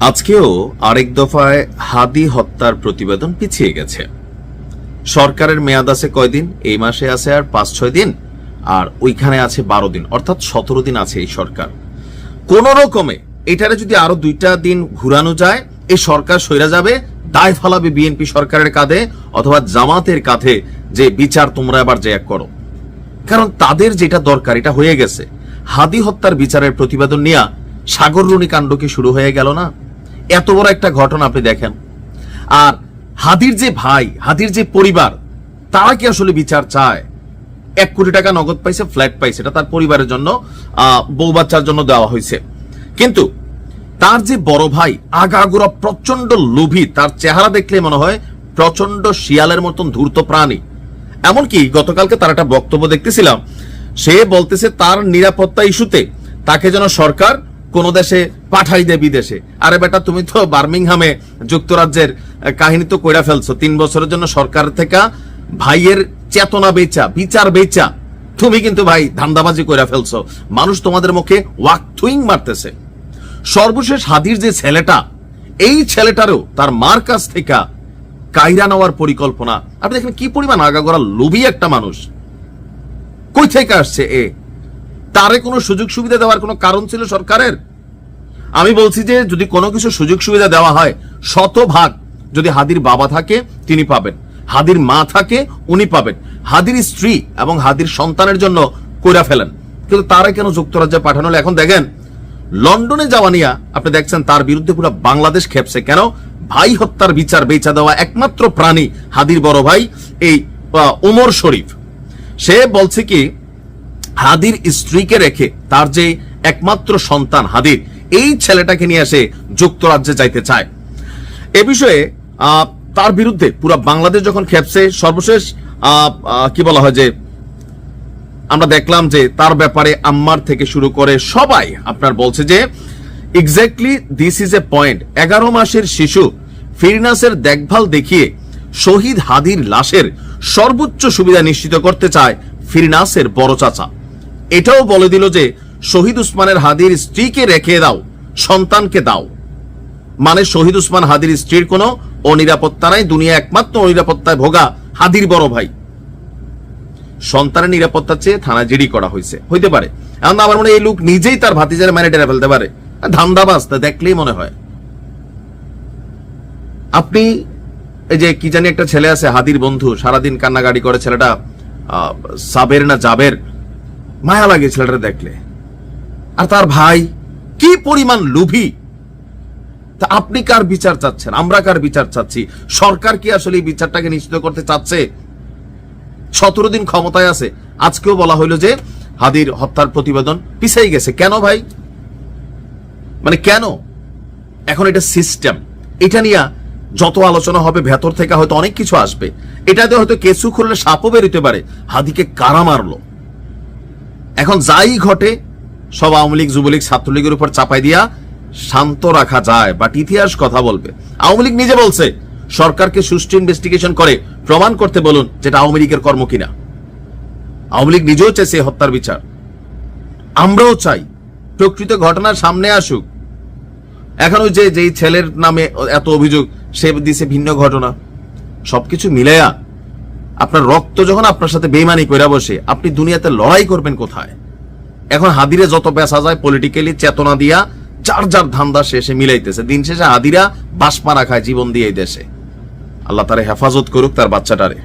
আজকেও আরেক দফায় হাদি হত্যার প্রতিবেদন পিছিয়ে গেছে। সরকারের মেয়াদ আছে কয়দিন? এই মাসে আছে আর 5-6 দিন, আর ওইখানে আছে 12 দিন, অর্থাৎ 17 দিন আছে এই সরকার। কোন রকমে এটারে যদি আরো 2টা দিন ঘুরানো যায়, এই সরকার সইরা যাবে, দায় ফালাবে বিএনপি সরকারের কাঁধে অথবা জামাতের কাঁধে যে বিচার তোমরা এবার যে এক করো। কারণ তাদের যেটা দরকার এটা হয়ে গেছে। হাদি হত্যার বিচারের প্রতিবেদন নিয়ে সাগররুনি কাণ্ড কি শুরু হয়ে গেল না? এত বড় একটা ঘটনা আপনি দেখেন, আর হাদির যে ভাই, হাদির যে পরিবার, তারা কি আসলে বিচার চায়? 1 কোটি টাকা নগদ পাইছে, ফ্ল্যাট পাইছে, এটা তার পরিবারের জন্য, বউ বাচ্চার জন্য দেওয়া হয়েছে। কিন্তু তার যে বড় ভাই আগাগোড়া প্রচন্ড লোভী, তার চেহারা দেখলে মনে হয় প্রচন্ড শিয়ালের মতন ধূর্ত প্রাণী। এমনকি গতকালকে তার একটা বক্তব্য দেখতেছিলাম, সে বলতেছে তার নিরাপত্তা ইস্যুতে তাকে যেন সরকার কোন দেশে পাঠাই দেয়, বিদেশে। আরে বেটা, তুমি তো বার্মিংহামে যুক্তরাজ্যের কাহিনী তো কইরা ফেলছো। 3 বছরের জন্য সরকার থেকে ভাইয়ের চেতনা বেচা, বিচার বেচা, তুমি কিন্তু ভাই ধান্দাবাজি কইরা ফেলছো। মানুষ তোমাদের মুখে ওয়াক থুইং মারতেছে। সর্বশেষ হাদির যে ছেলেটা, এই ছেলেটারও তার মার কাছ থেকে কায়রা নেওয়ার পরিকল্পনা। আপনি দেখেন কি পরিমাণ আগাগোড়া লোভী একটা মানুষ। কই থেকে আসছে এ? তারে কোনো সুযোগ সুবিধা দেওয়ার কোনো কারণ ছিল সরকারের? আমি বলছি যে যদি কোনো কিছু সুযোগ সুবিধা দেওয়া হয়, 100% যদি হাদির বাবা থাকে তিনি পাবেন, হাদির মা থাকে উনি পাবেন, হাদির স্ত্রী এবং হাদির সন্তানের জন্য কইরা ফেলেন। কিন্তু তারা কেন যুক্তরাজ্যে পাঠানো হলো? এখন দেখেন লন্ডনে যাওয়া নিয়ে আপনি দেখছেন তার বিরুদ্ধে পুরো বাংলাদেশ খেপছে। কেন? ভাই হত্যার বিচার বেচা দেওয়া একমাত্র প্রাণী হাদির বড় ভাই এই ওমর শরীফ। সে বলছে কি হাদির স্ত্রীকে রেখে তার যে একমাত্র সন্তান হাদির, এই ছেলেটাকে নিয়ে এসে যুক্তরাজ্যে যাইতে চায়। এ বিষয়ে তার বিরুদ্ধে পুরো বাংলাদেশ যখন খেপছে, সর্বশেষ কি বলা হয় যে আমরা দেখলাম যে তার ব্যাপারে আম্মার থেকে শুরু করে সবাই আপনার বলছে যে exactly this is a point. 11 মাসের শিশু ফিরনাসের দেখভাল দেখিয়ে শহীদ হাদির লাশের সর্বোচ্চ সুবিধা নিশ্চিত করতে চায় ফিরনাসের বড় চাচা। এটাও বলে দিল যে শহীদ উসমানের হাদির স্ত্রীকে রেখে দাও, সন্তানকে দাও। মানে শহীদ উসমান হাদির স্ত্রীর কোনো অনিরাপত্তা নাই, দুনিয়া একমাত্র অনিরাপত্তায় ভোগা হাদির বড় ভাই। সন্তানের নিরাপত্তা চেয়ে থানা জিডি করা হয়েছে, হইতে পারে। এখন আমার মনে হয় এই লোক নিজেই তার ভাতিজার ম্যানে টেনে ফেলতে পারে। ধান্দাবাজ দেখলেই মনে হয়। আপনি এই যে কি জানি একটা ছেলে আছে হাদির বন্ধু, সারাদিন কান্নাকাটি করে, ছেলেটা সাবের না জাবের, মায়া লাগে ছেলেটা দেখলে। আর তার ভাই কি পরিমাণ লোভী। তা আপনি কার বিচার চাচ্ছেন? আমরা কার বিচার চাচ্ছি? সরকার কি আসলে এই বিচারটাকে নিশ্চিত করতে চাচ্ছে? 17 দিন ক্ষমতায় আছে, আজকেও বলা হইলো যে হাদির হত্যার প্রতিবেদন পিছাই গেছে। কেন ভাই? মানে কেন? এখন এটা সিস্টেম, এটা নিয়ে যত আলোচনা হবে ভেতর থেকে হয়তো অনেক কিছু আসবে। এটাতে হয়তো কেসু খুললে সাপও বেরোতে পারে। হাদিকে কারা মারলো? এখন যাই ঘটে সব আওয়ামী লীগ, যুবলীগ, ছাত্রলীগের উপর চাপাই দিয়া শান্ত রাখা যায়, বাট ইতিহাস কথা বলবে। আওয়ামী লীগ নিজে বলছে সরকারকে সুষ্ঠু ইনভেস্টিগেশন করে প্রমাণ করতে বলুন যেটা আওয়ামী লীগের কর্ম কিনা। আওয়ামী লীগ নিজেও চাইছে হত্যার বিচার, আমরাও চাই। প্রকৃত ঘটনার সামনে আসুক। এখন ওই যে ছেলের নামে এত অভিযোগ, সে দিছে ভিন্ন ঘটনা। সবকিছু মিলাইয়া আপনার রক্ত যখন আপনার সাথে বেইমানি কইরা বসে, আপনি দুনিয়াতে লড়াই করবেন কোথায়? এখন হাদিরে যত বেচা যায় পলিটিক্যালি চেতনা দিয়া যার যার ধান্দা শেষে মিলাইতেছে। দিন শেষে হাদিরা বাসপাড়া খায় জীবন দিয়ে এই দেশে। আল্লাহ তারে হেফাজত করুক তার বাচ্চাটারে।